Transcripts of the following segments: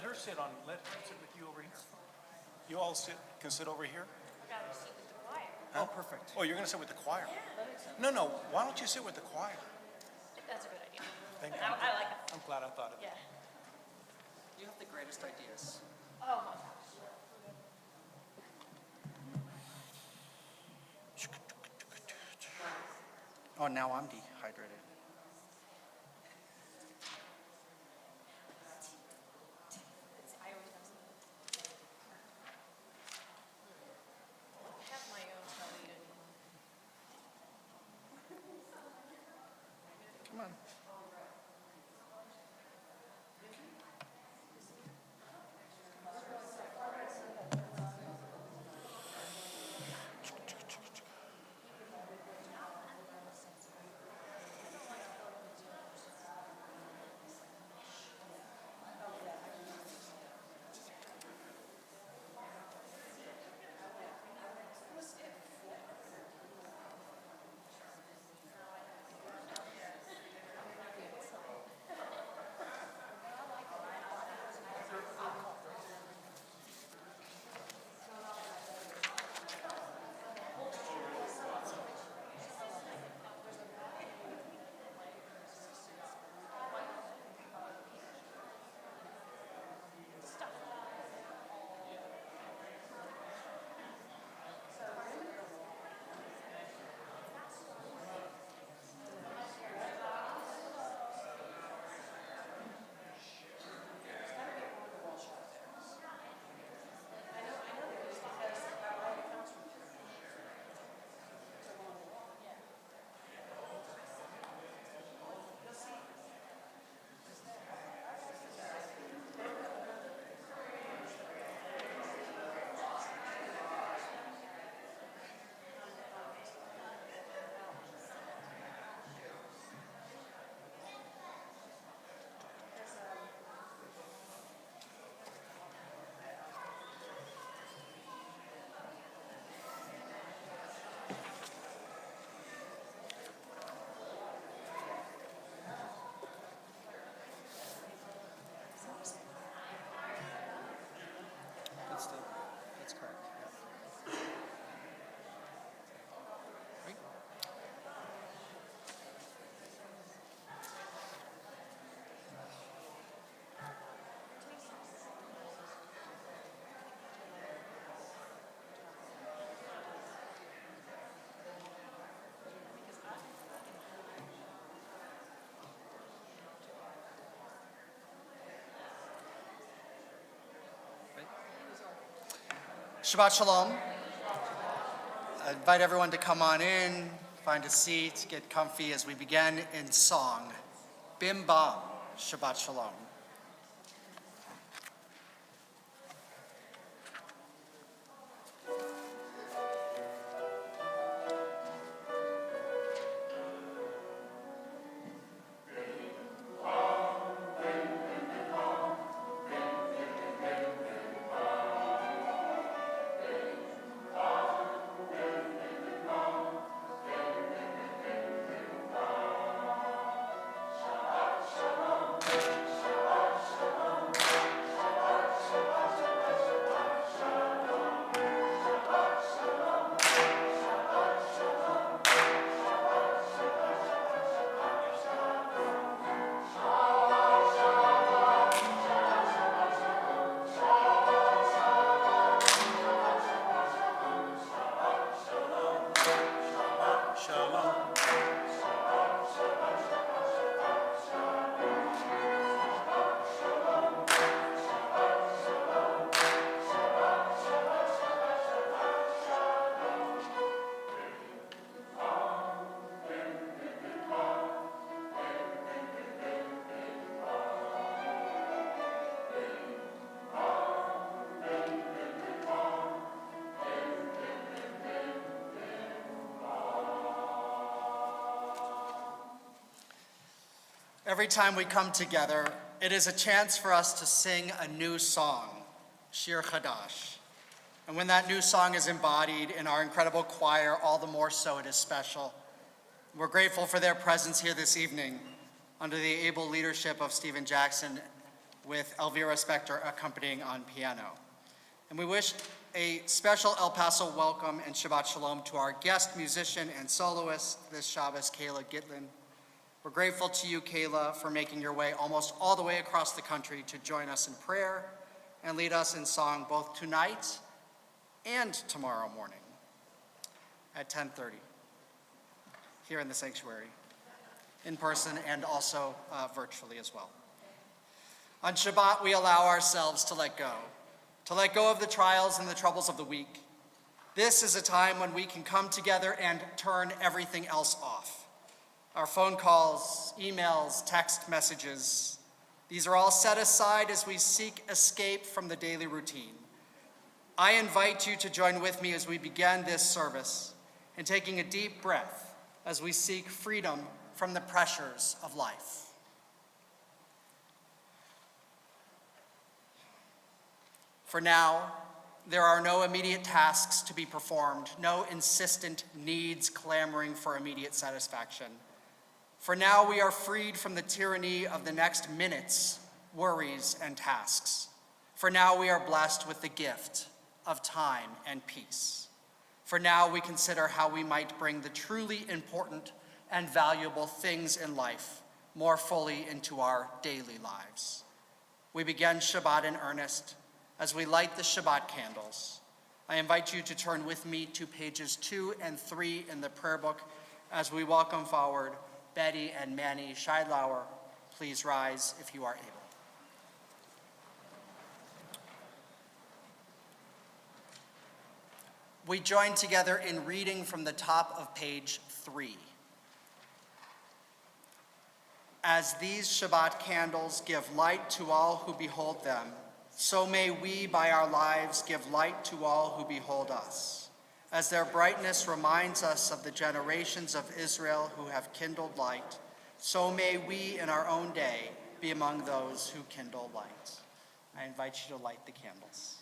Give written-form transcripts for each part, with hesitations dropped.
her sit with you over here. You all can sit over here? I got to sit with the choir. Huh? Oh, perfect. Oh, you're going to sit with the choir? No, why don't you sit with the choir? That's a good idea. Thank you. I like it. I'm glad I thought of it. Yeah. You have the greatest ideas. Oh my gosh. Oh, now I'm dehydrated. I always have some. I have my own telly and Come on. That's correct. Yeah. Right. Shabbat Shalom. I invite everyone to come on in, find a seat, get comfy as we begin in song. Bim Bam, Shabbat Shalom. Shalom. Every time we come together, it is a chance for us to sing a new song, Shir Chadash. And when that new song is embodied in our incredible choir, all the more so it is special. We're grateful for their presence here this evening under the able leadership of Stephen Jackson. with Elvira Spector accompanying on piano. And we wish a special El Paso welcome and Shabbat Shalom to our guest musician and soloist this Shabbos, Kayla Gitlin. We're grateful to you, Kayla, for making your way almost all the way across the country to join us in prayer and lead us in song both tonight and tomorrow morning at 10:30 here in the sanctuary, in person and also virtually as well. On Shabbat, we allow ourselves to let go of the trials and the troubles of the week. This is a time when we can come together and turn everything else off. Our phone calls, emails, text messages, these are all set aside as we seek escape from the daily routine. I invite you to join with me as we begin this service and taking a deep breath as we seek freedom from the pressures of life. For now, there are no immediate tasks to be performed, no insistent needs clamoring for immediate satisfaction. For now, we are freed from the tyranny of the next minute's worries and tasks. For now, we are blessed with the gift of time and peace. For now, we consider how we might bring the truly important and valuable things in life more fully into our daily lives. We begin Shabbat in earnest as we light the Shabbat candles. I invite you to turn with me to pages 2 and 3 in the prayer book as we welcome forward Betty and Manny Scheidlauer. Please rise if you are able. We join together in reading from the top of page 3. As these Shabbat candles give light to all who behold them, so may we by our lives give light to all who behold us. As their brightness reminds us of the generations of Israel who have kindled light, so may we in our own day be among those who kindle light. I invite you to light the candles.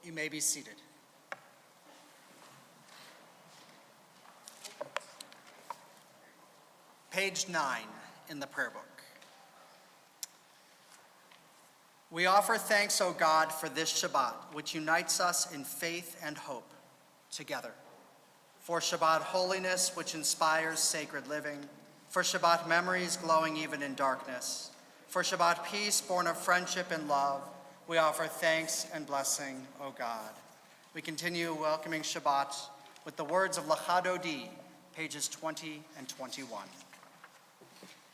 You may be seated. Page 9 in the prayer book. We offer thanks, O God, for this Shabbat, which unites us in faith and hope together. For Shabbat holiness, which inspires sacred living. For Shabbat memories glowing even in darkness. For Shabbat peace born of friendship and love. We offer thanks and blessing, O God. We continue welcoming Shabbat with the words of Lachadodi, pages 20 and 21.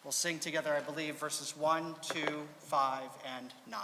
We'll sing together, I believe, verses 1, 2, 5, and 9.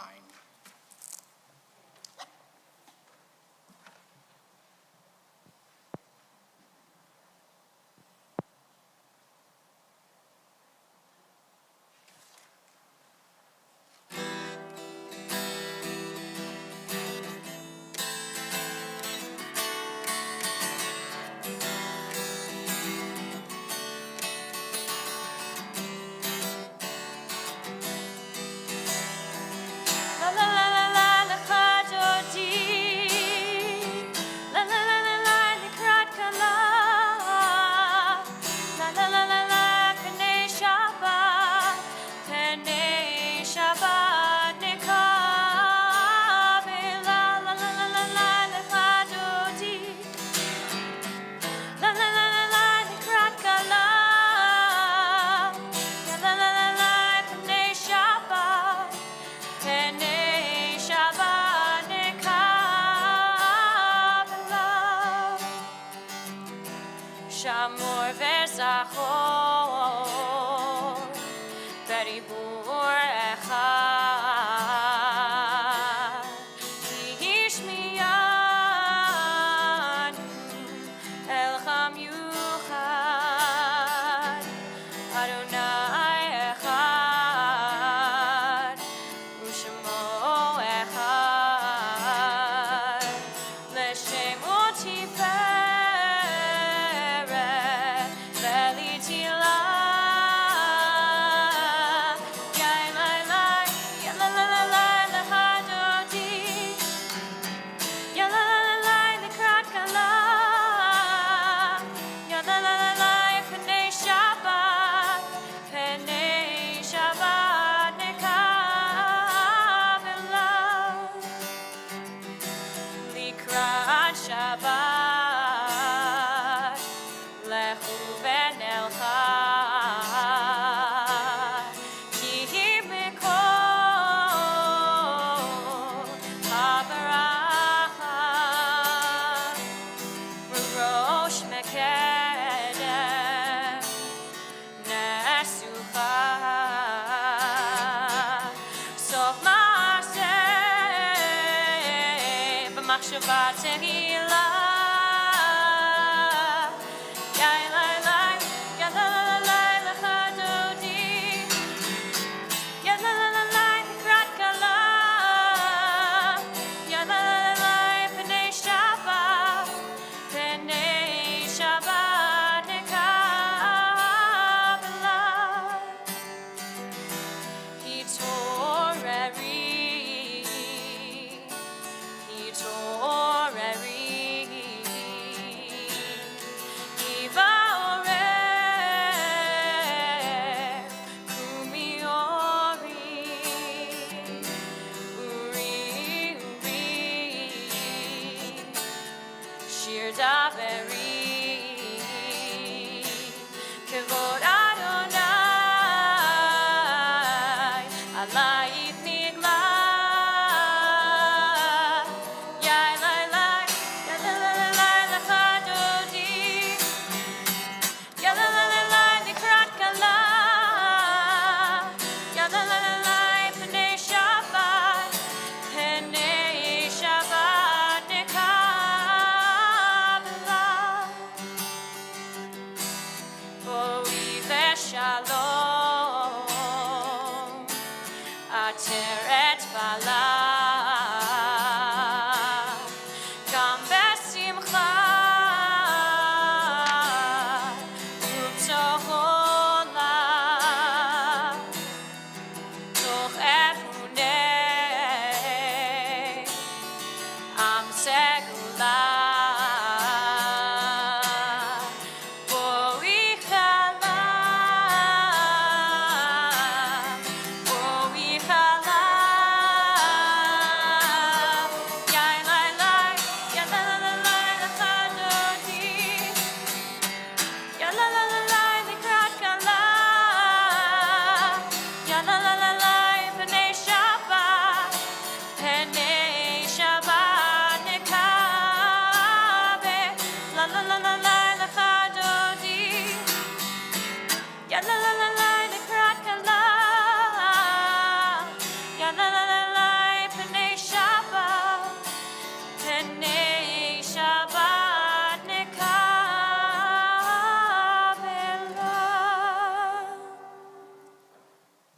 וזכור בריבור אחד כי השמיענו אל מיוחד אדוני אחד ושמו אחד לשמו תפארת ולתהילה Shabbat, lechu v'nelcha, ki mikol habaracha, v'rosh mekedem nesucha, sof ma'aseh b'machshava tehila. Shir daveri kevod Adonai alayit nigla yai lai lai lecha dodi ya la la la la likrat kala ya la la la la pnei Shabbat pnei Shabbat Shalom, Ateret Bala, Gam Besimcha, Ubtohola, Toch Emunei, Am Segula.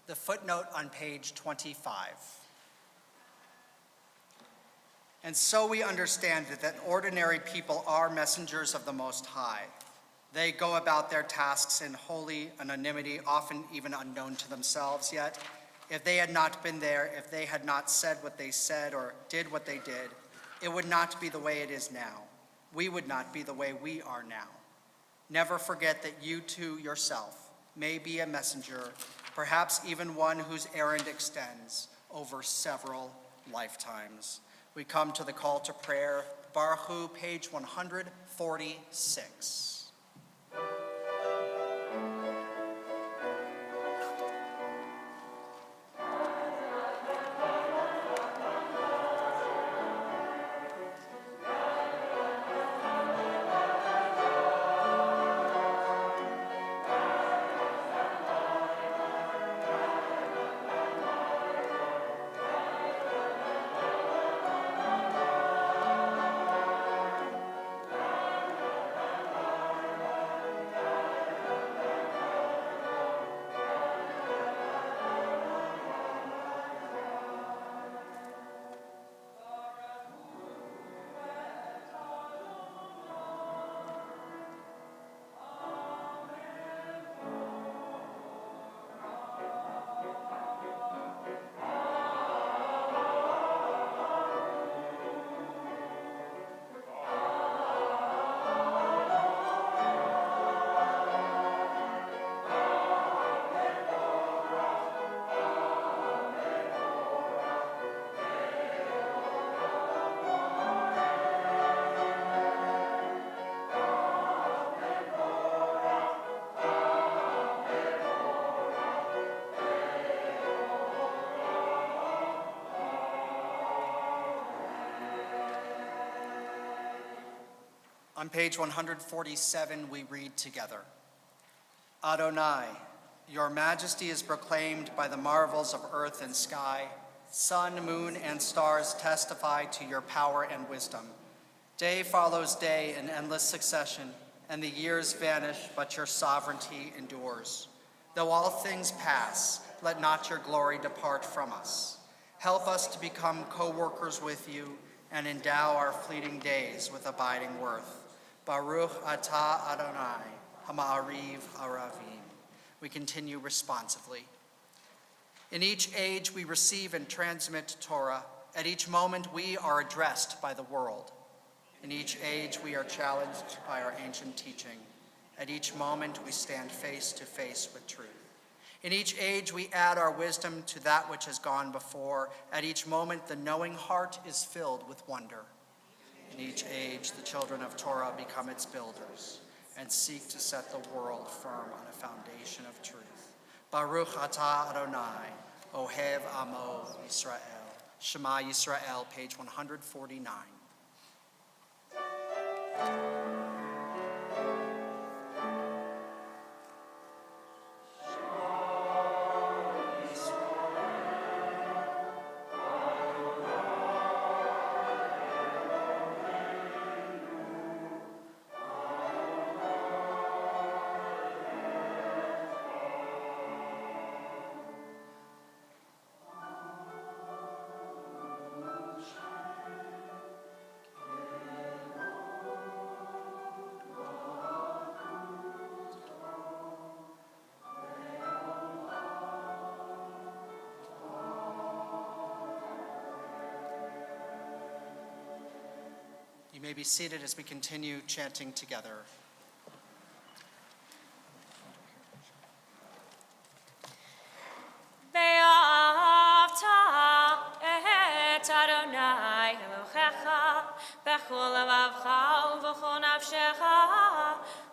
The footnote on page 25. And so we understand that ordinary people are messengers of the Most High. They go about their tasks in holy anonymity, often even unknown to themselves. Yet, if they had not been there, if they had not said what they said or did what they did, it would not be the way it is now. We would not be the way we are now. Never forget that you too yourself may be a messenger, perhaps even one whose errand extends over several lifetimes. We come to the call to prayer, Baruch Hu, page 146. On page 147, we read together, Adonai, your majesty is proclaimed by the marvels of earth and sky. Sun, moon, and stars testify to your power and wisdom. Day follows day in endless succession, and the years vanish, but your sovereignty endures. Though all things pass, let not your glory depart from us. Help us to become co-workers with you and endow our fleeting days with abiding worth. Baruch atah Adonai, ha'ma'ariv aravim. We continue responsively. In each age we receive and transmit Torah. At each moment we are addressed by the world. In each age we are challenged by our ancient teaching. At each moment we stand face to face with truth. In each age we add our wisdom to that which has gone before. At each moment the knowing heart is filled with wonder. In each age the children of Torah become its builders and seek to set the world firm on a foundation of truth. Baruch atah Adonai, Ohev Amo Yisrael. Shema Yisrael, page 149. You may be seated as we continue chanting together. Ve'ahavta et Adonai Elohecha bechol levavcha uvechol nafshecha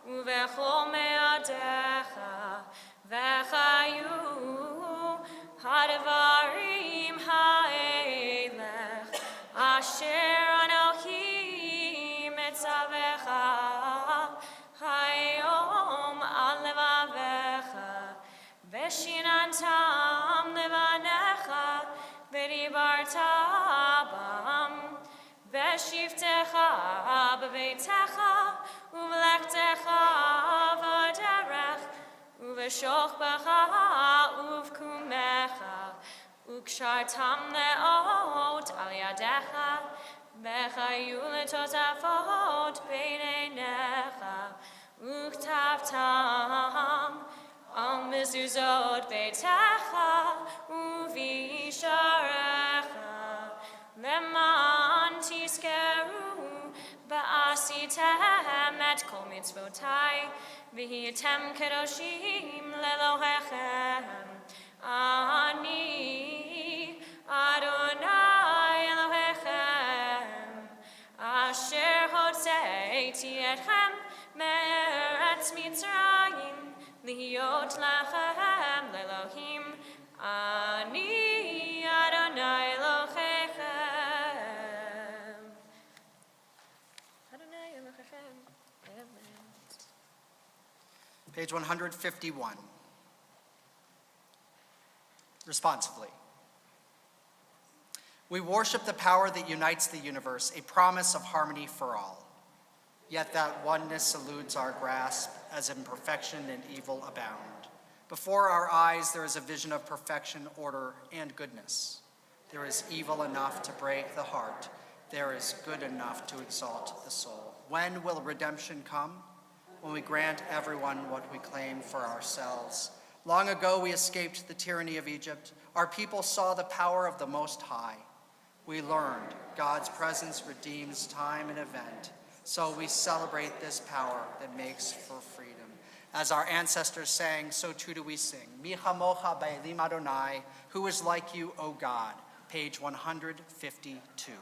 uvechol me'adecha vechayu hadvarim ha'elech asher anochi metzavecha hayom al levavecha Veshinantam levanecha, v'dibarta bam, v'shivtecha b'veitecha, uv'lechtecha v'derech, uv'shochbecha uv'kumecha, ukshartam le'ot al yadecha, v'chayu letotafot b'neinecha, uktavtam, Al mezuzot beitecha uvisharecha leman tiskeru ba'asitem et kol mitzvotai v'hitem kedoshim lelohechem ani Adonai Elohechem asher hotzeiti etchem me'eretz Mitzrayim Liot lachem lelohim ani Adonai Elohechem. Adonai Elohechem. Page 151. Responsively. We worship the power that unites the universe, a promise of harmony for all. Yet that oneness eludes our grasp as imperfection and evil abound. Before our eyes there is a vision of perfection, order, and goodness. There is evil enough to break the heart. There is good enough to exalt the soul. When will redemption come? When we grant everyone what we claim for ourselves. Long ago we escaped the tyranny of Egypt. Our people saw the power of the Most High. We learned God's presence redeems time and event. So we celebrate this power that makes for freedom. As our ancestors sang, so too do we sing. Mi chamocha ba'elim Adonai, who is like you, O God. Page 152.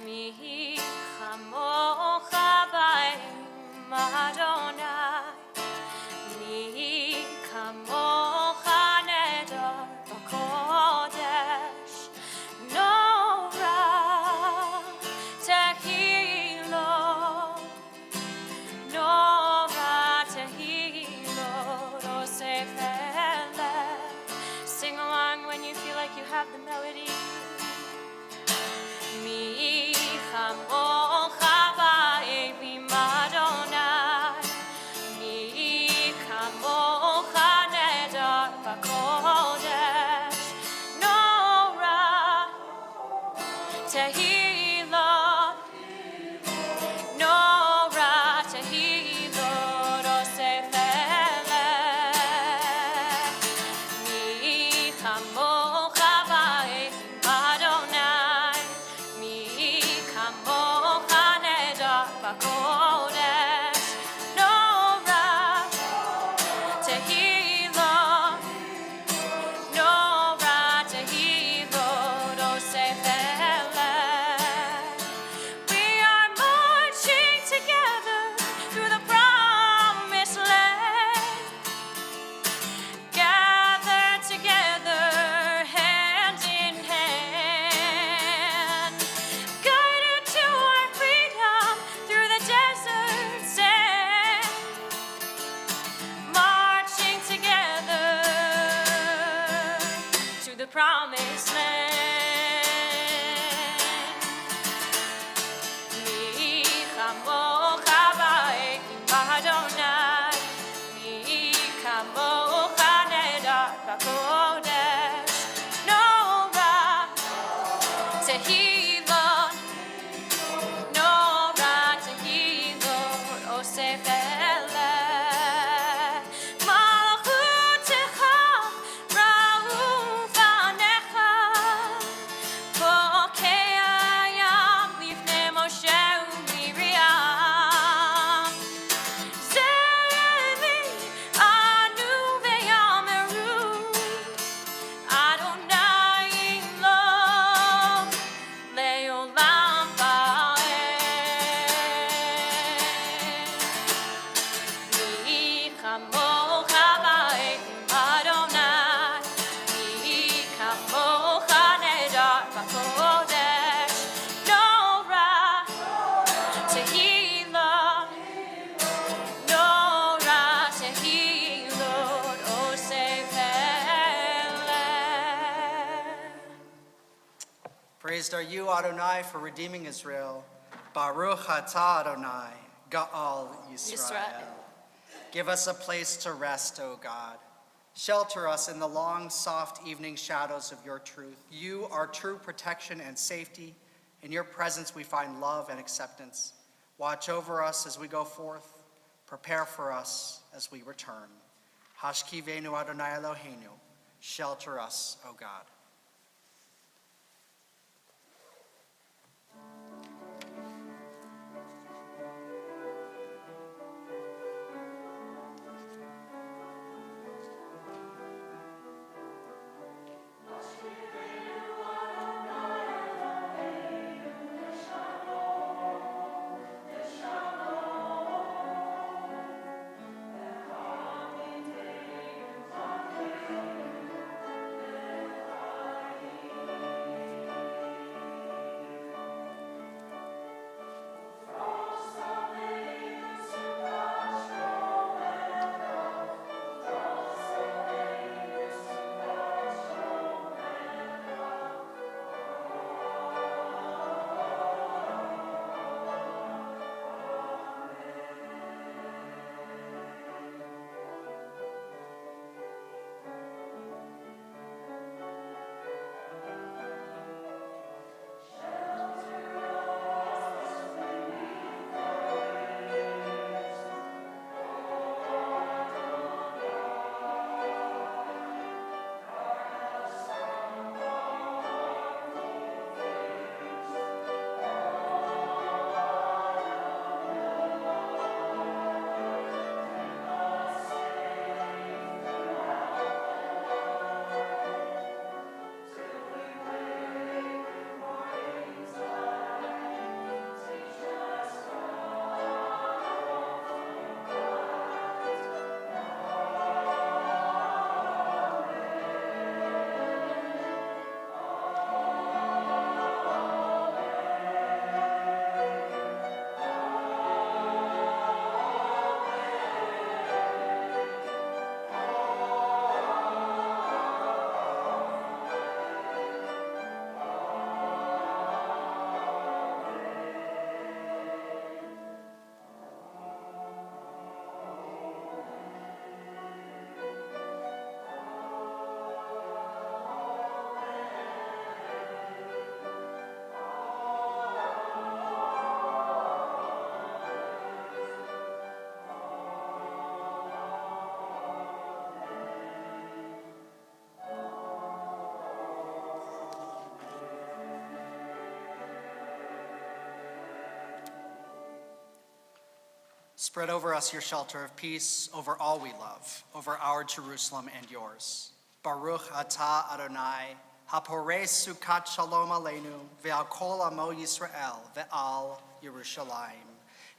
Mi chamocha Sing along when you feel like you have the melody. Mi chamocha ba'evim Adonai, mi chamocha nedar b'kodesh, Nora tehillah, Nora tehillah, osef eleh, mi chamocha ba'evim Adonai, mi chamocha nedar b'kodesh, Nora tehillah, Nora tehillah, osef eleh. We are marching together through the promised land, gathered together hand in hand, guided to our freedom through the desert sand, marching together to the promised land. Mi chamocha ba'evim Adonai, mi chamocha nedar b'kodesh, Nora tehillah, Nora tehillah, osef eleh. Malchutecha ra'u fanecha, pokei hayam lifnei Moshe uMiriam. Ze'eli anu ve'yameru, Adonai lo le'olam va'ed. Mi chamocha ba'evim Adonai, mi chamocha nedar b'kodesh, Nora tehillah, Nora tehillah, osef eleh. Praised are you, Adonai, for redeeming Israel. Baruch atah Adonai, Ga'al Yisrael. Yisrael. Give us a place to rest, O God. Shelter us in the long, soft evening shadows of your truth. You are true protection and safety. In your presence we find love and acceptance. Watch over us as we go forth. Prepare for us as we return. Hashkivenu Adonai Eloheinu. Shelter us, O God. Spread over us your shelter of peace, over all we love, over our Jerusalem and yours. Baruch atah Adonai, hapores sukat shalom aleinu, ve'al kol amo Yisrael, ve'al Yerushalayim.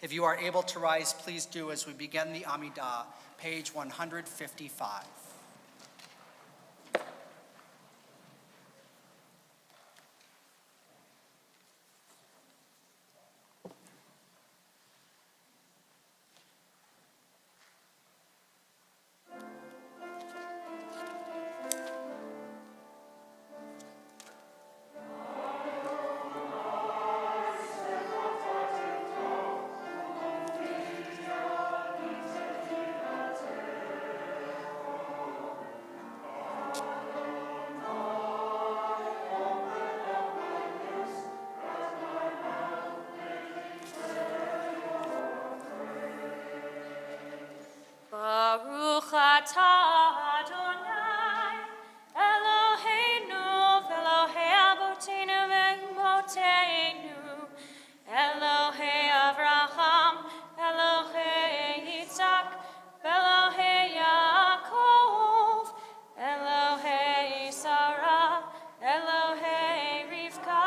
If you are able to rise, please do as we begin the Amidah, page 155. Baruch atah Adonai, Eloheinu v'Elohei Avoteinu v'Imotenu, Elohei Avraham, Elohei Yitzhak, v'Elohei Yaakov, Elohei Sarah, Elohei Rivka,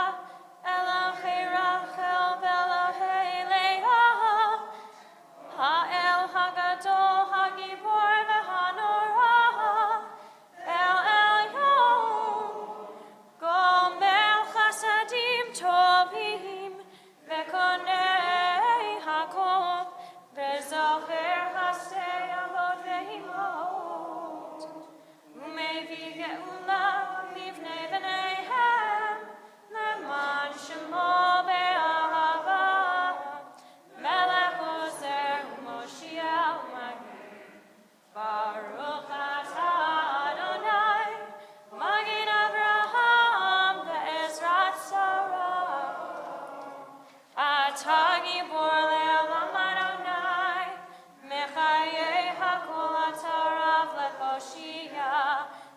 Elohei Rachel, v'Elohei Leah, Ha'el Hagadol, Hagibor v'Hanorah, El Elyon, Gomel Chasadim Tovim, Ve'konei Hakol, Ve'zocher Chasdei Avot Ve'imot, U'mevi Geula Livnei V'neihem, Leman Shemo Be'ahava, Melech Ozer U'Moshiach U'Magen. Baruch atah Adonai, Magen Avraham ve'Ezrat Sarah. Atah Gibor le'olam Adonai, Mechayei hakol atarav le'Hoshia,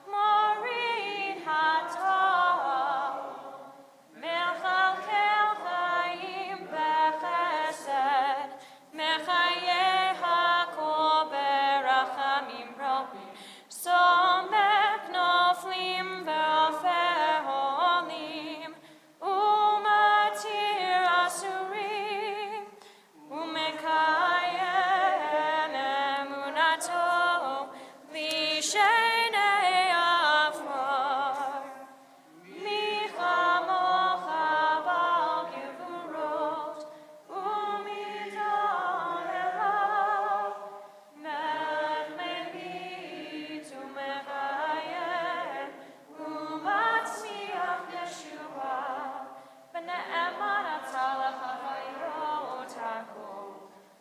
Morid hatah. Mechalkel chayim bechesed, Mechayei hakol berachamim robim, Somek noflim ve'ofer holim, Umatir asurim, Umekayem emunato, Lishenei afar.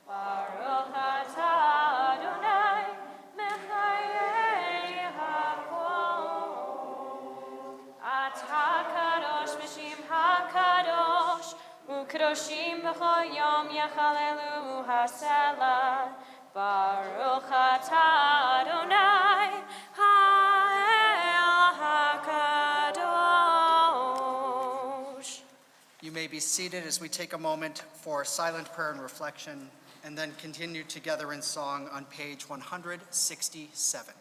Baruch atah Adonai, mechayei hakol. Atah kadosh v'shim hakadosh, u'kadoshim b'chol yom yechalelu hasela. Baruch atah Adonai, ha'el hakadosh. You may be seated as we take a moment for silent prayer and reflection, and then continue together in song on page 167.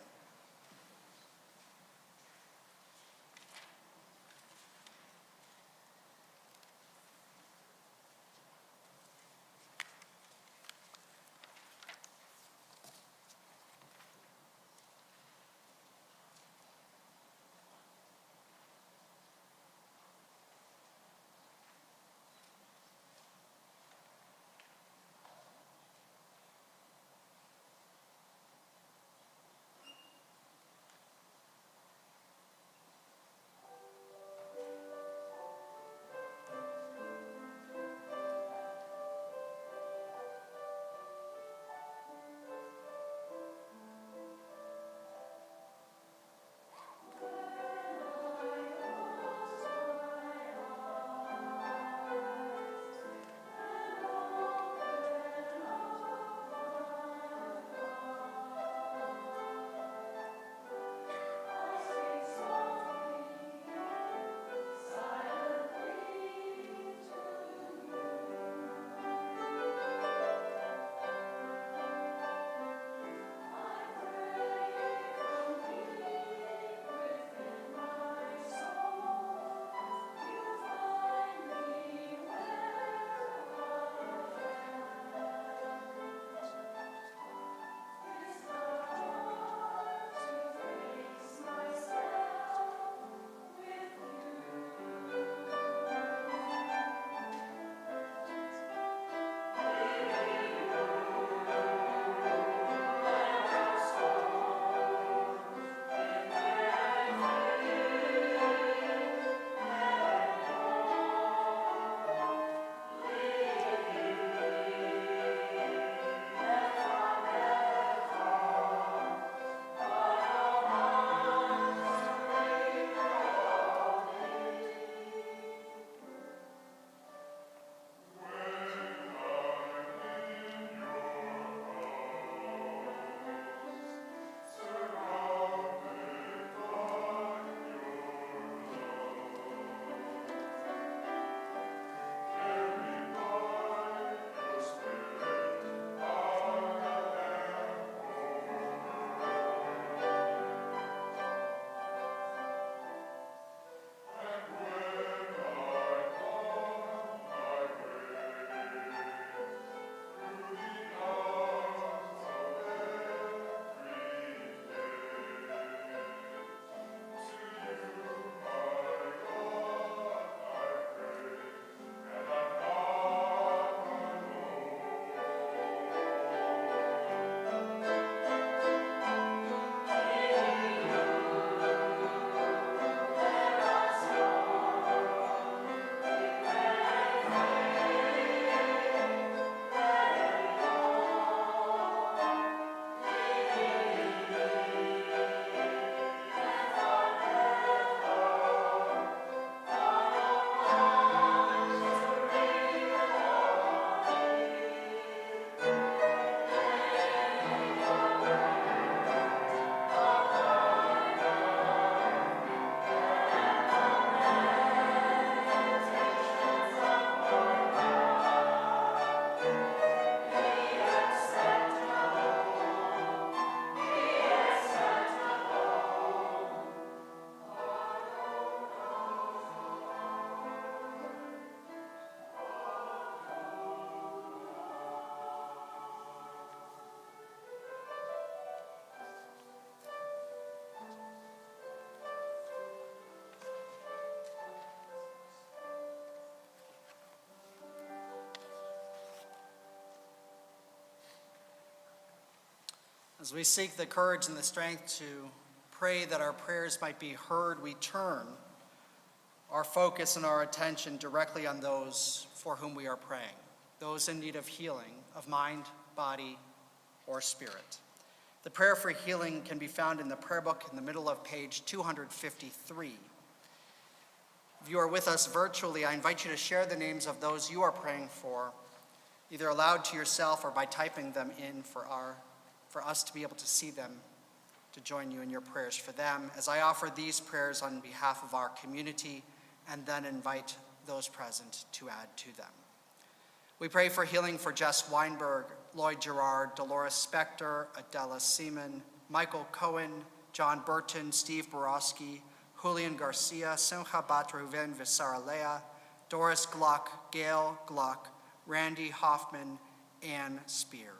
As we seek the courage and the strength to pray that our prayers might be heard, we turn our focus and our attention directly on those for whom we are praying, those in need of healing of mind, body, or spirit. The prayer for healing can be found in the prayer book in the middle of page 253. If you are with us virtually, I invite you to share the names of those you are praying for, either aloud to yourself or by typing them in for us to be able to see them, to join you in your prayers for them, as I offer these prayers on behalf of our community and then invite those present to add to them. We pray for healing for Jess Weinberg, Lloyd Gerard, Dolores Spector, Adela Seaman, Michael Cohen, John Burton, Steve Borowski, Julian Garcia, Simcha Bat Reuven Visaralea, Doris Gluck, Gail Gluck, Randy Hoffman, Ann Spear.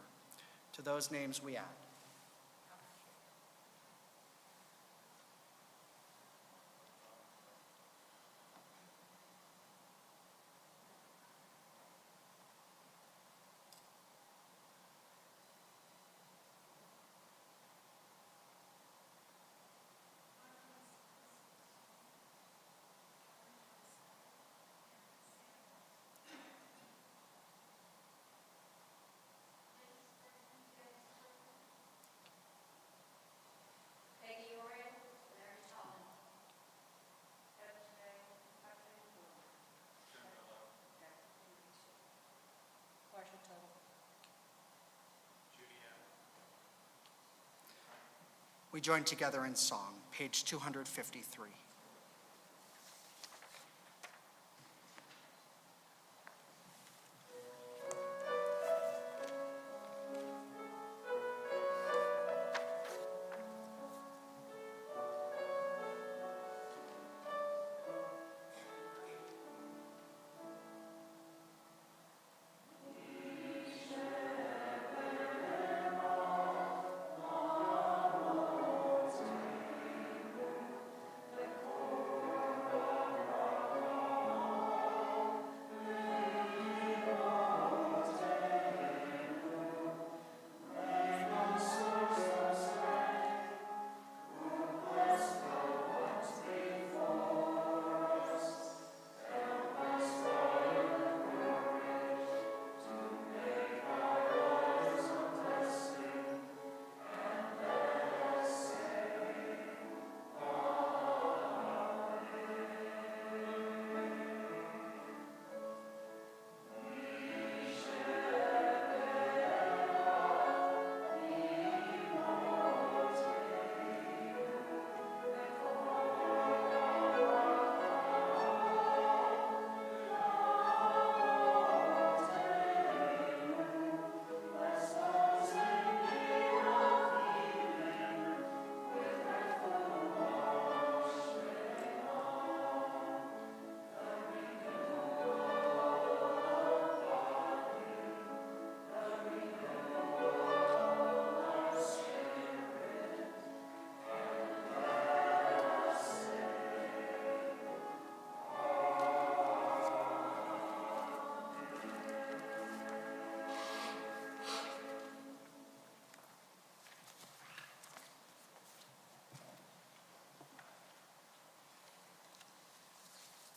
To those names we add. We join together in song, page 253.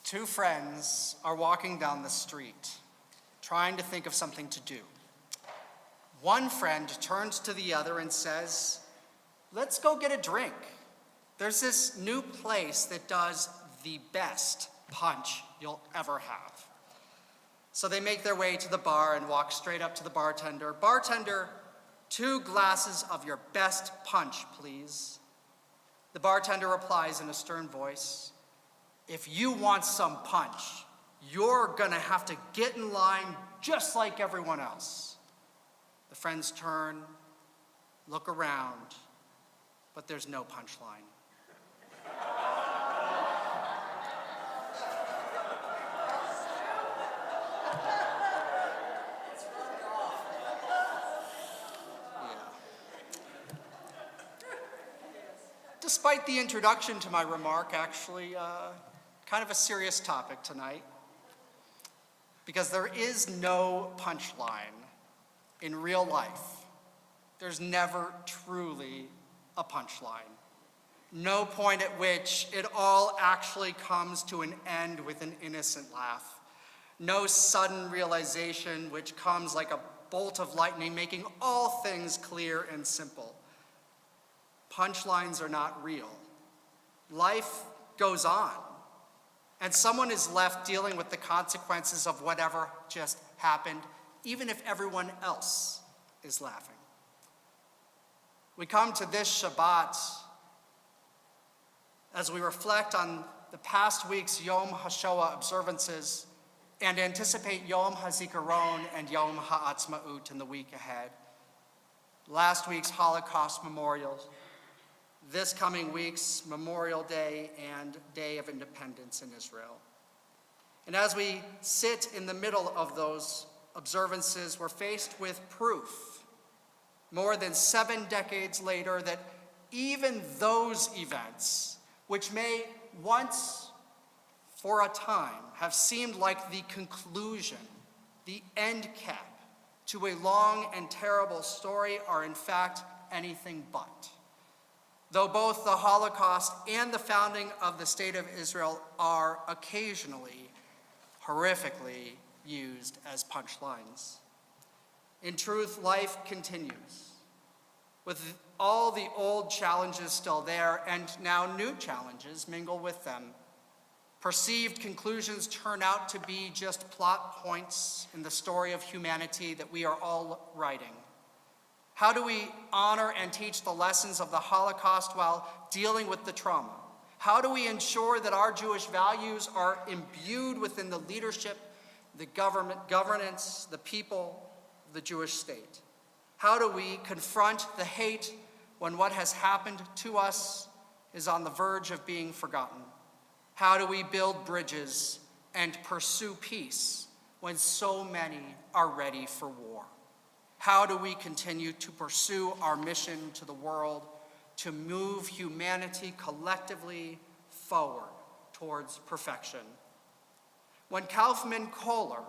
Two friends are walking down the street, trying to think of something to do. One friend turns to the other and says, "Let's go get a drink. There's this new place that does the best punch you'll ever have." So they make their way to the bar and walk straight up to the bartender. "Bartender, 2 glasses of your best punch, please." The bartender replies in a stern voice, "If you want some punch, you're gonna have to get in line just like everyone else." The friends turn, look around, but there's no punchline. Despite the introduction to my remark, actually, kind of a serious topic tonight, because there is no punchline in real life there's never truly a punchline. No point at which it all actually comes to an end with an innocent laugh. No sudden realization which comes like a bolt of lightning, making all things clear and simple. Punchlines are not real. Life goes on, and someone is left dealing with the consequences of whatever just happened, even if everyone else is laughing. We come to this Shabbat as we reflect on the past week's Yom HaShoah observances and anticipate Yom HaZikaron and Yom HaAtzmaut in the week ahead. Last week's Holocaust memorials, this coming week's Memorial Day and Day of Independence in Israel. And as we sit in the middle of those observances, we're faced with proof, more than 7 decades later, that even those events, which may once for a time have seemed like the conclusion, the end cap to a long and terrible story, are in fact anything but. Though both the Holocaust and the founding of the State of Israel are occasionally, horrifically used as punchlines. In truth, life continues, with all the old challenges still there, and now new challenges mingle with them. Perceived conclusions turn out to be just plot points in the story of humanity that we are all writing. How do we honor and teach the lessons of the Holocaust while dealing with the trauma? How do we ensure that our Jewish values are imbued within the leadership, the governance, the people of the Jewish state? How do we confront the hate when what has happened to us is on the verge of being forgotten? How do we build bridges and pursue peace when so many are ready for war? How do we continue to pursue our mission to the world to move humanity collectively forward towards perfection? When Kaufman Kohler,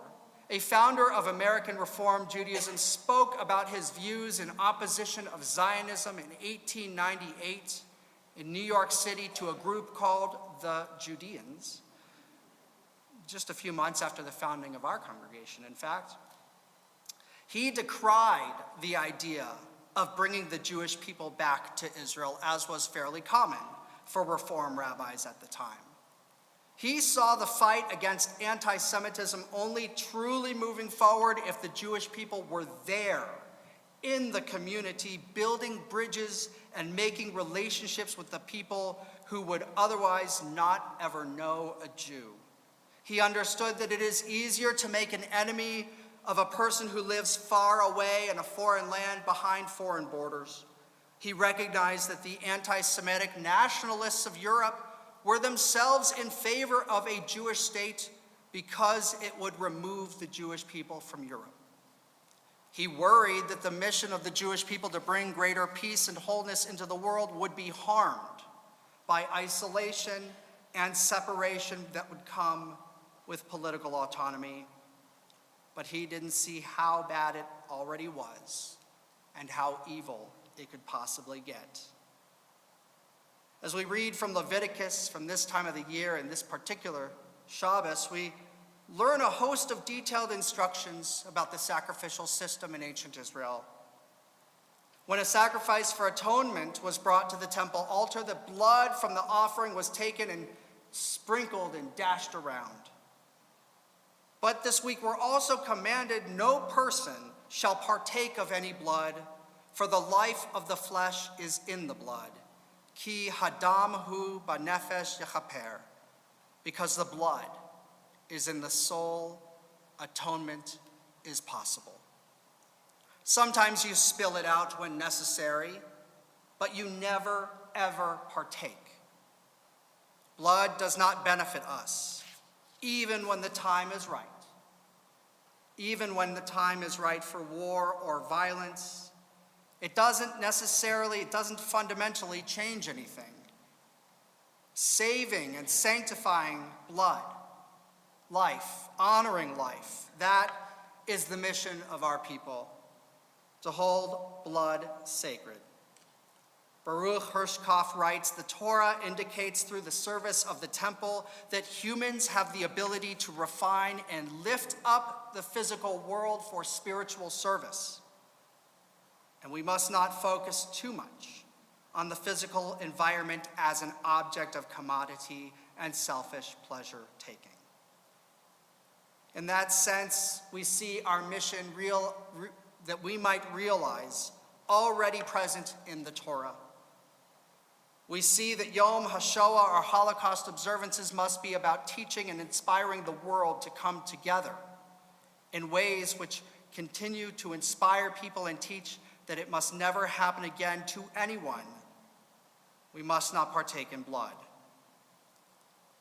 a founder of American Reform Judaism, spoke about his views in opposition of Zionism in 1898 in New York City to a group called the Judeans, just a few months after the founding of our congregation, in fact, he decried the idea of bringing the Jewish people back to Israel, as was fairly common for Reform rabbis at the time. He saw the fight against anti-Semitism only truly moving forward if the Jewish people were there in the community, building bridges and making relationships with the people who would otherwise not ever know a Jew. He understood that it is easier to make an enemy of a person who lives far away in a foreign land behind foreign borders. He recognized that the anti-Semitic nationalists of Europe were themselves in favor of a Jewish state because it would remove the Jewish people from Europe. He worried that the mission of the Jewish people to bring greater peace and wholeness into the world would be harmed by isolation and separation that would come with political autonomy. But he didn't see how bad it already was and how evil it could possibly get. As we read from Leviticus from this time of the year in this particular Shabbos, we learn a host of detailed instructions about the sacrificial system in ancient Israel. When a sacrifice for atonement was brought to the temple altar, the blood from the offering was taken and sprinkled and dashed around. But this week we're also commanded, no person shall partake of any blood, for the life of the flesh is in the blood. Ki hadam hu banefesh yechaper, because the blood is in the soul, atonement is possible. Sometimes you spill it out when necessary, but you never, ever partake. Blood does not benefit us, even when the time is right. Even when the time is right for war or violence, it doesn't fundamentally change anything. Saving and sanctifying blood, life, honoring life, that is the mission of our people. to hold blood sacred. Baruch Hirschkopf writes, the Torah indicates through the service of the temple that humans have the ability to refine and lift up the physical world for spiritual service. And we must not focus too much on the physical environment as an object of commodity and selfish pleasure-taking. In that sense, we see our mission that we might realize already present in the Torah. We see that Yom HaShoah, our Holocaust observances, must be about teaching and inspiring the world to come together in ways which continue to inspire people and teach that it must never happen again to anyone. We must not partake in blood.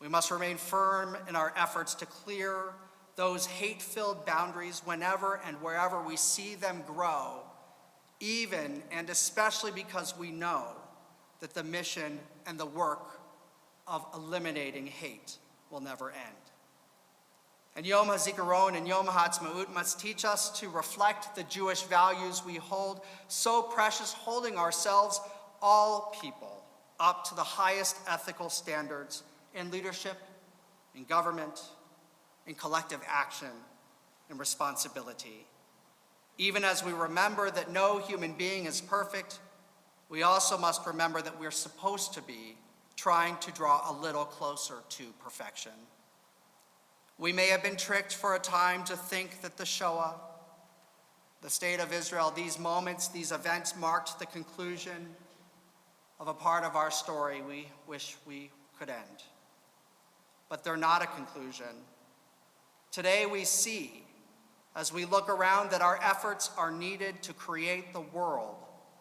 We must remain firm in our efforts to clear those hate-filled boundaries whenever and wherever we see them grow, even and especially because we know that the mission and the work of eliminating hate will never end. And Yom HaZikaron and Yom HaAtzmaut must teach us to reflect the Jewish values we hold so precious, holding ourselves, all people, up to the highest ethical standards in leadership, in government, in collective action, and responsibility. Even as we remember that no human being is perfect, we also must remember that we're supposed to be trying to draw a little closer to perfection. We may have been tricked for a time to think that the Shoah, the state of Israel, these moments, these events marked the conclusion of a part of our story we wish we could end. But they're not a conclusion. Today we see, as we look around, that our efforts are needed to create the world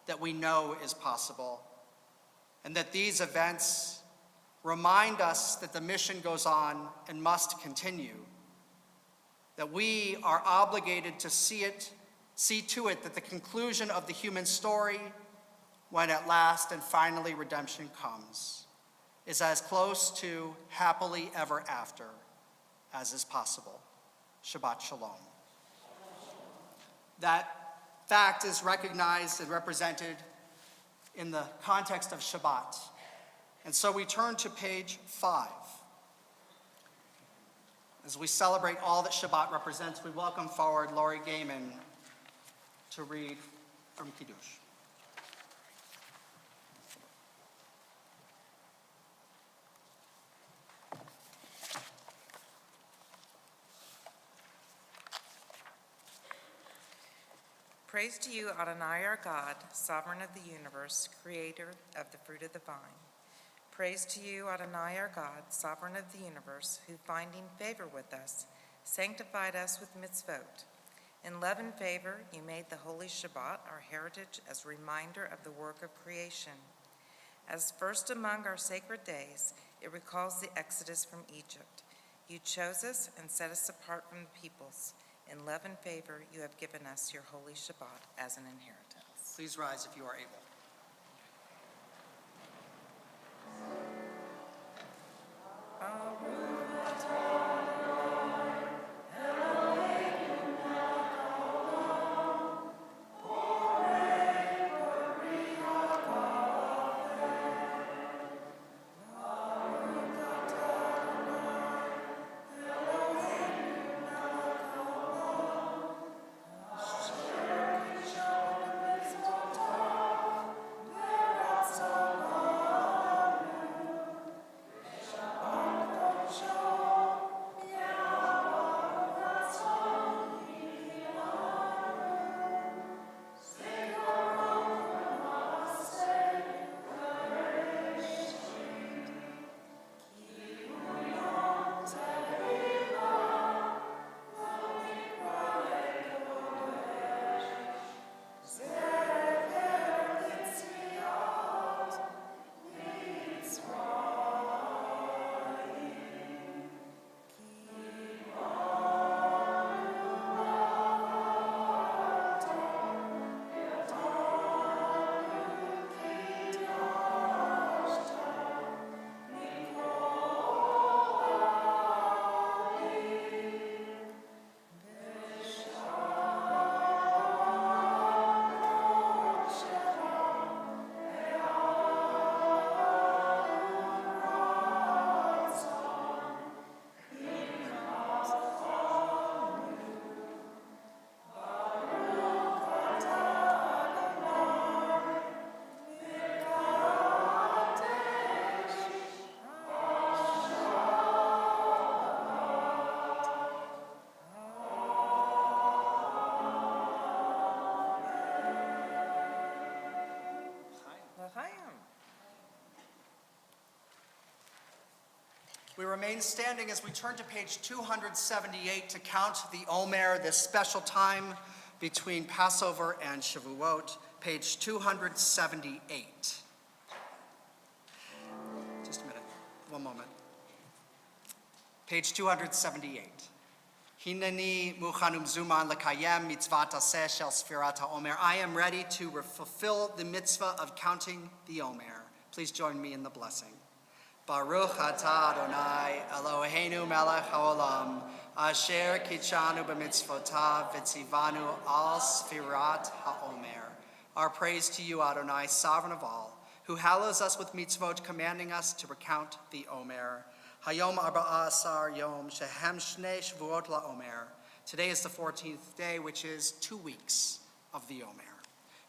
that we know is possible, and that these events remind us that the mission goes on and must continue, that we are obligated to see to it that the conclusion of the human story, when at last and finally redemption comes, is as close to happily ever after as is possible. Shabbat Shalom. That fact is recognized and represented in the context of Shabbat. And so we turn to page 5. As we celebrate all that Shabbat represents, we welcome forward Laurie Gaiman to read from Kiddush. Praise to you, Adonai, our God, sovereign of the universe, creator of the fruit of the vine. Praise to you, Adonai, our God, sovereign of the universe, who, finding favor with us, sanctified us with mitzvot. In love and favor, you made the holy Shabbat our heritage as a reminder of the work of creation. As first among our sacred days, it recalls the exodus from Egypt. You chose us and set us apart from the peoples. In love and favor, you have given us your holy Shabbat as an inheritance. Please rise if you are able. We remain standing as we turn to page 278 to count the Omer, this special time between Passover and Shavuot, page 278. Just a minute, one moment. Page 278. Hineni muchanum zuman lekayem mitzvat aseh shel sfirat haomer. I am ready to fulfill the mitzvah of counting the Omer. Please join me in the blessing. Baruch atah Adonai Eloheinu melech haolam asher kitshanu b'mitzvotav v'tzivanu al sfirat haomer. Our praise to you, Adonai, sovereign of all, who hallows us with mitzvot, commanding us to recount the Omer. Hayom arba'a asar yom shehem shnei shvuot la'omer. Today is the 14th day, which is 2 weeks of the Omer.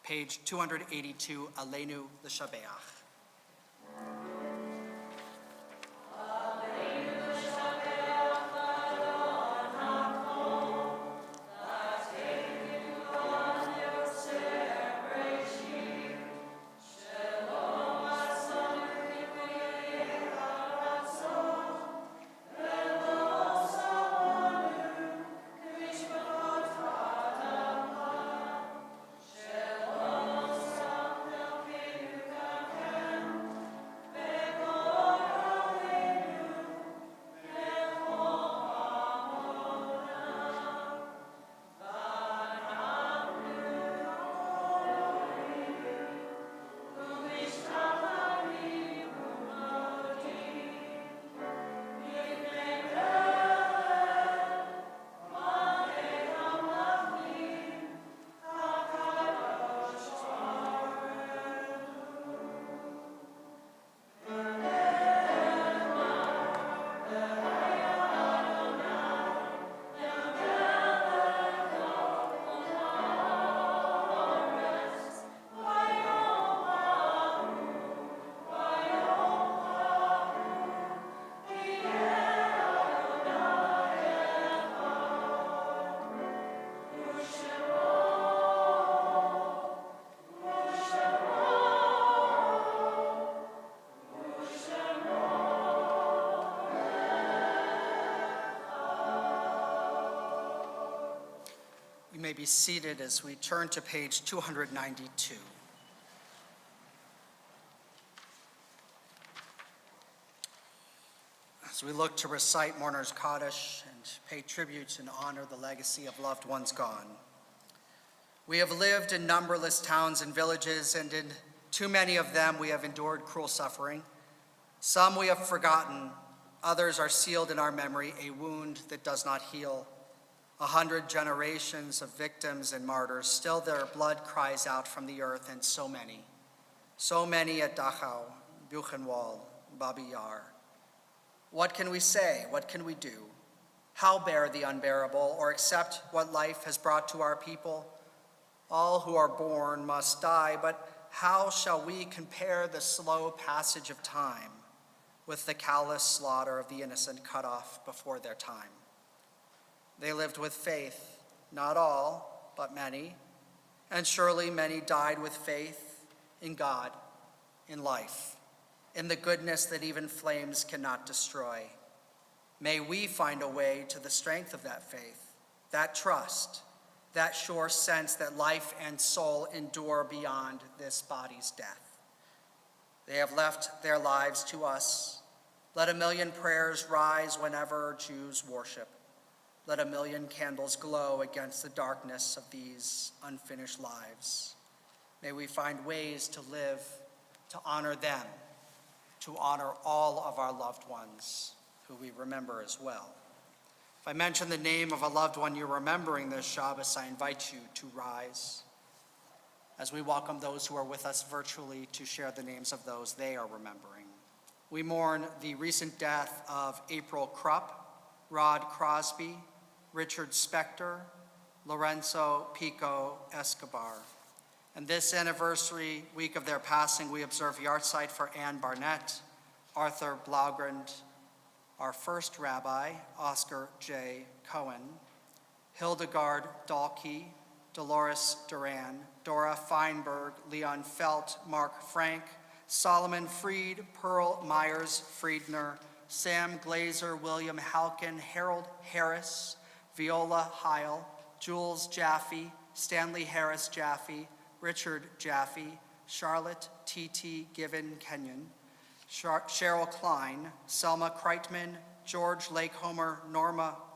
Page 282, Aleinu l'shabeach. You may be seated as we turn to page 292. As we look to recite Mourner's Kaddish and pay tribute and honor the legacy of loved ones gone. We have lived in numberless towns and villages, and in too many of them we have endured cruel suffering. Some we have forgotten, others are sealed in our memory, a wound that does not heal. 100 generations of victims and martyrs, still their blood cries out from the earth, and so many at Dachau, Buchenwald, Babi Yar. What can we say? What can we do? How bear the unbearable, or accept what life has brought to our people? All who are born must die, but how shall we compare the slow passage of time with the callous slaughter of the innocent cut off before their time? They lived with faith, not all, but many, and surely many died with faith in God, in life, in the goodness that even flames cannot destroy. May we find a way to the strength of that faith, that trust, that sure sense that life and soul endure beyond this body's death. They have left their lives to us. Let a million prayers rise whenever Jews worship. Let a million candles glow against the darkness of these unfinished lives. May we find ways to live, to honor them, to honor all of our loved ones who we remember as well. If I mention the name of a loved one you're remembering this Shabbos, I invite you to rise as we welcome those who are with us virtually to share the names of those they are remembering. We mourn the recent death of April Krupp, Rod Crosby, Richard Spector, Lorenzo Pico Escobar. And this anniversary week of their passing, we observe yahrzeit for Ann Barnett, Arthur Blaugrund, our first rabbi, Oscar J. Cohen, Hildegard Dahlke, Dolores Duran, Dora Feinberg, Leon Felt, Mark Frank, Solomon Fried, Pearl Myers Friedner, Sam Glazer, William Halkin, Harold Harris, Viola Heil, Jules Jaffe, Stanley Harris Jaffe, Richard Jaffe, Charlotte T.T. Given Kenyon, Cheryl Klein, Selma Kreitman, George Lakehomer,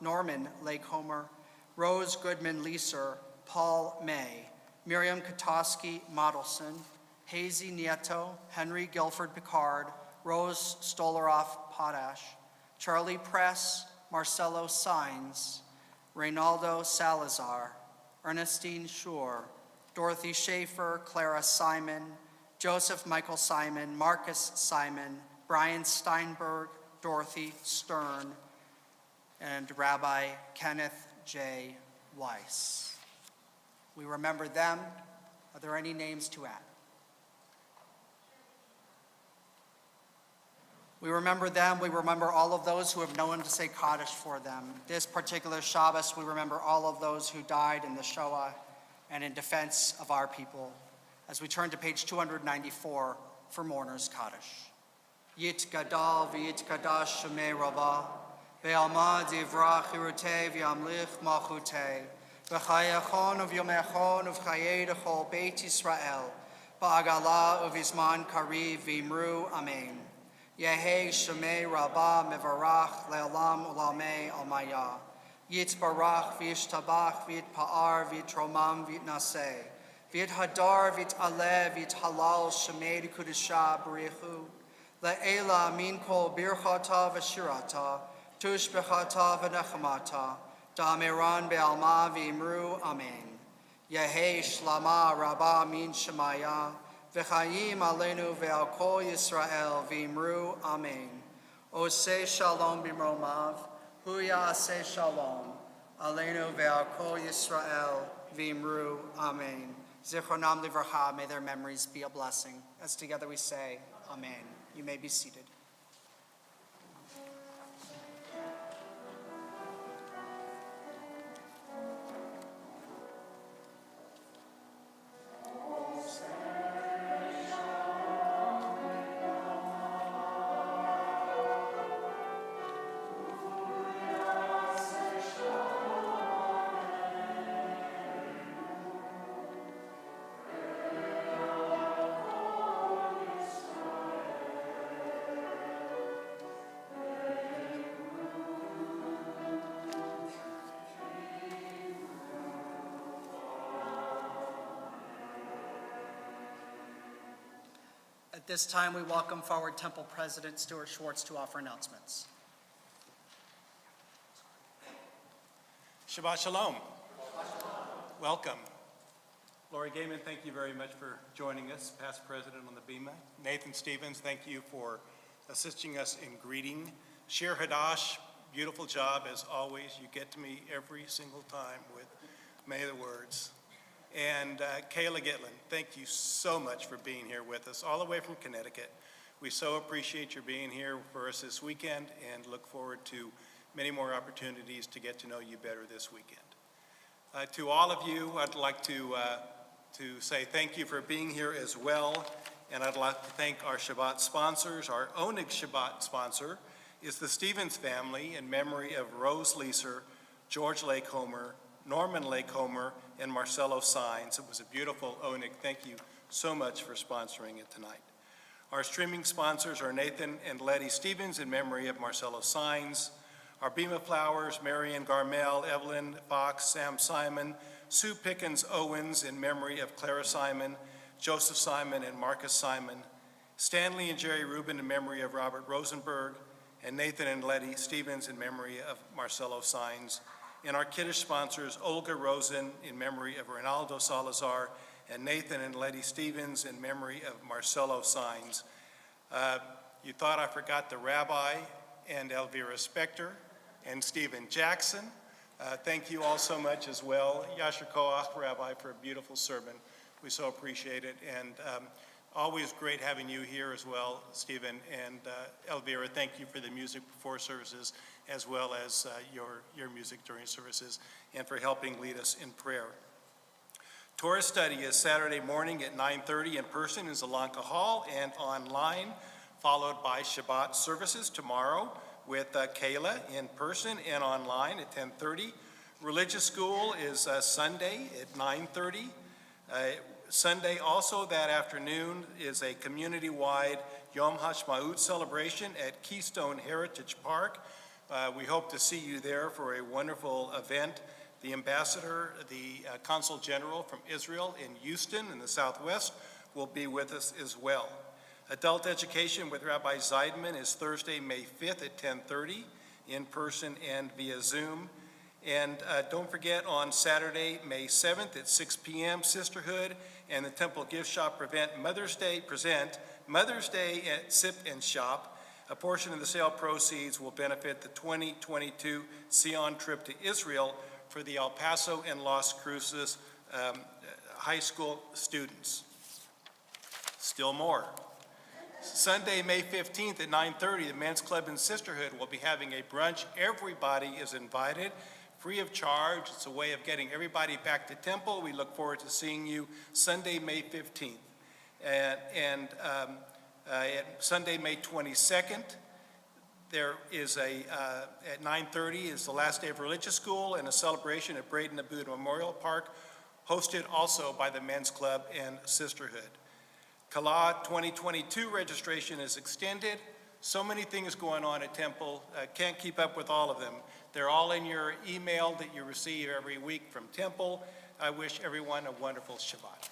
Norman Lakehomer, Rose Goodman Leeser, Paul May, Miriam Kotowski Modelson, Hazy Nieto, Henry Guilford Picard, Rose Stolaroff Potash, Charlie Press, Marcelo Sines, Reynaldo Salazar, Ernestine Schur, Dorothy Schaefer, Clara Simon, Joseph Michael Simon, Marcus Simon, Brian Steinberg, Dorothy Stern, and Rabbi Kenneth J. Weiss. We remember them. Are there any names to add? We remember them. We remember all of those who have no one to say Kaddish for them. This particular Shabbos, we remember all of those who died in the Shoah and in defense of our people. As we turn to page 294 for Mourner's Kaddish. Yit gadal v'yit kadash shemei rabah, ve'alma divrach hirutei v'yamlich malchutei, v'chayachon uv'yomechon uv'chayei d'chol Beit Yisrael, ba'agala uv'izman kariv v'imru amen. Yehei shemei rabah mevarach le'olam ulamei almaya. Yit barach v'yishtabach v'yit pa'ar v'yit romam v'yit naseh. V'yit hadar v'yit aleh v'yit halal shemei d'kudusha b'richu. Le'ela min kol birchata v'shirata, tush b'chata v'nechamata, da'amiran be'alma v'imru amen. Yehei shlama rabba min shemaya, v'chayim aleinu ve'al kol Yisrael v'imru amen. Oseh shalom b'mromav, hu ya'aseh shalom, aleinu ve'al kol Yisrael v'imru amen. Zichronam livracha, may their memories be a blessing. As together we say, amen. You may be seated. At this time, we welcome forward Temple President Stuart Schwartz to offer announcements. Shabbat Shalom. Welcome. Lori Gaiman, thank you very much for joining us, past president on the Bima. Nathan Stevens, thank you for assisting us in greeting. Shir Hadash, beautiful job as always. You get to me every single time with May the words. And Kayla Gitlin, thank you so much for being here with us, all the way from Connecticut. We so appreciate your being here for us this weekend and look forward to many more opportunities to get to know you better this weekend. To all of you, I'd like to say thank you for being here as well. And I'd like to thank our Shabbat sponsors. Our Oneg Shabbat sponsor is the Stevens family in memory of Rose Leeser, George Lakehomer, Norman Lakehomer, and Marcelo Sines. It was a beautiful Oneg. Thank you so much for sponsoring it tonight. Our streaming sponsors are Nathan and Letty Stevens in memory of Marcelo Sines. Our Bima Flowers, Marion Garmel, Evelyn Fox, Sam Simon, Sue Pickens Owens in memory of Clara Simon, Joseph Simon, and Marcus Simon. Stanley and Jerry Rubin in memory of Robert Rosenberg, and Nathan and Letty Stevens in memory of Marcelo Sines. And our Kiddush sponsors, Olga Rosen in memory of Reynaldo Salazar, and Nathan and Letty Stevens in memory of Marcelo Sines. You thought I forgot the rabbi and Elvira Spector and Stephen Jackson. Thank you all so much as well. Yasher Koach, Rabbi, for a beautiful sermon. We so appreciate it. And always great having you here as well, Stephen. And Elvira, thank you for the music before services, as well as your music during services, and for helping lead us in prayer. Torah study is Saturday morning at 9:30 in person in Zalanka Hall and online, followed by Shabbat services tomorrow with Kayla in person and online at 10:30. Religious school is Sunday at 9:30. Sunday also that afternoon is a community-wide Yom HaShmaut celebration at Keystone Heritage Park. We hope to see you there for a wonderful event. The ambassador, the consul general from Israel in Houston in the Southwest will be with us as well. Adult education with Rabbi Zeidman is Thursday, May 5th at 10:30 in person and via Zoom. And don't forget on Saturday, May 7th at 6 p.m., Sisterhood and the Temple Gift Shop present Mother's Day at Sip and Shop. A portion of the sale proceeds will benefit the 2022 Sion trip to Israel for the El Paso and Las Cruces high school students. Still more. Sunday, May 15th at 9:30, the Men's Club and Sisterhood will be having a brunch. Everybody is invited, free of charge. It's a way of getting everybody back to Temple. We look forward to seeing you Sunday, May 15th. And Sunday, May 22nd, there is at 9:30 is the last day of religious school and a celebration at Braden Abood Memorial Park, hosted also by the Men's Club and Sisterhood. Kala 2022 registration is extended. So many things going on at Temple, can't keep up with all of them. They're all in your email that you receive every week from Temple. I wish everyone a wonderful Shabbat.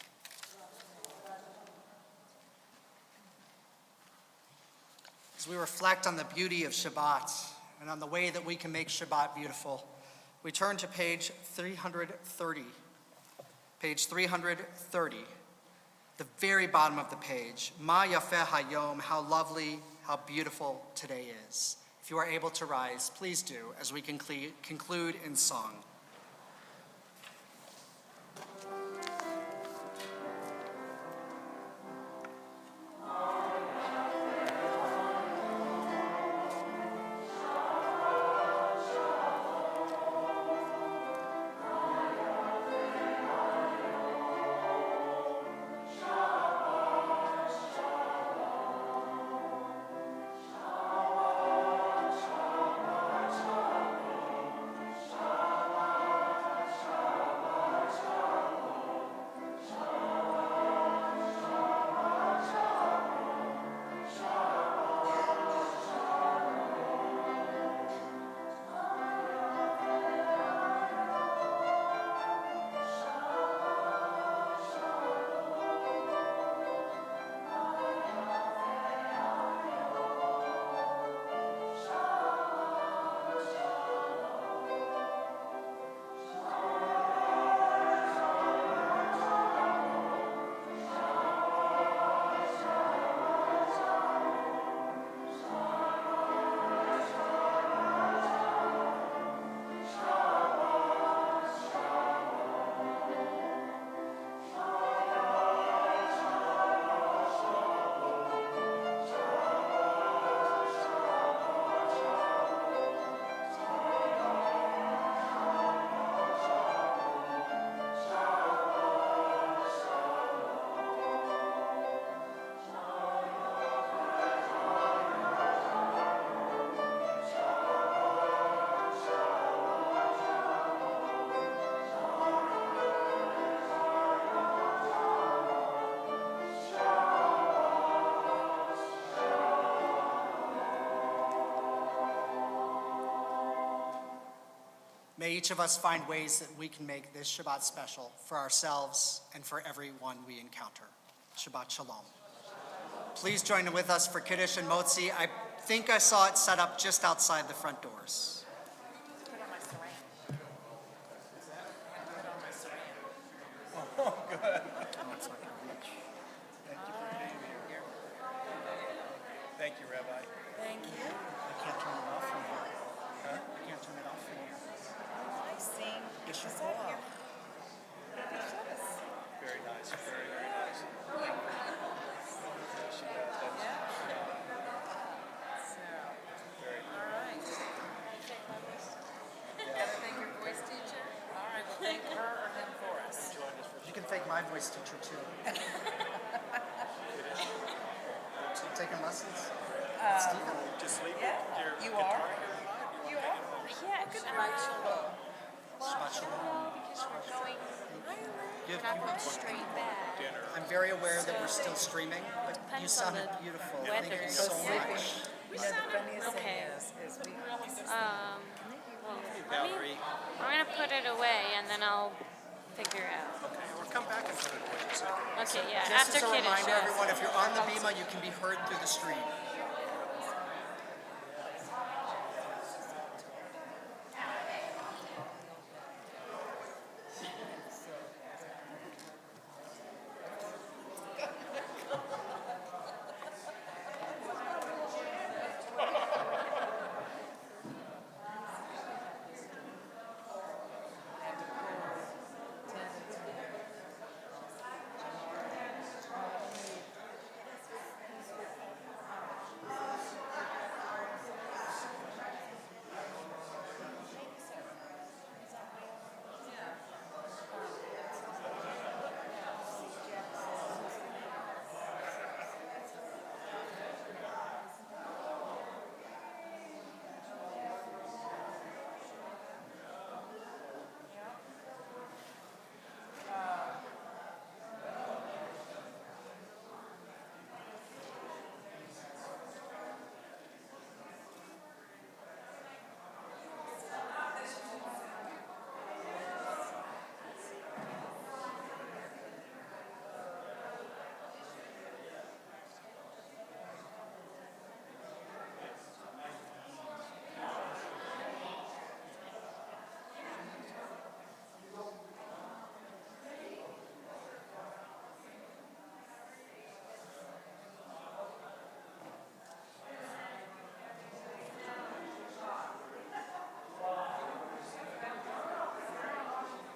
As we reflect on the beauty of Shabbat and on the way that we can make Shabbat beautiful, we turn to page 330. Page 330, the very bottom of the page. Ma yafeh hayom, how lovely, how beautiful today is. If you are able to rise, please do as we conclude in song. May each of us find ways that we can make this Shabbat special for ourselves and for everyone we encounter. Shabbat Shalom. Please join with us for Kiddush and Motzi. I think I saw it set up just outside the front doors. Oh, good. Oh, it's not gonna reach. Thank you for being here. Thank you, Rabbi. Thank you. I can't turn it off from here. Huh? I can't turn it off from here. I see. Yes, you Is will. that here? Very nice, very, very nice. Yes, she does. That's very nice. All right. Gotta thank your voice teacher. All right, well, thank her or him for us. You can thank my voice teacher too. So taking lessons. lessons? Just leave Yeah, your you guitar are? here tonight? You are? Yeah, because we're going, we're not going straight back. I'm very aware that we're still streaming, but you Depends on sounded the beautiful. weather. Thank you so much. You know, the funniest thing okay. is we, Well, I'm gonna put it away and then I'll figure out. Okay, or come back and put it away in a second. Okay, yeah, Just after as a Kiddush. reminder, everyone, if you're on the bima, you can be heard through the stream.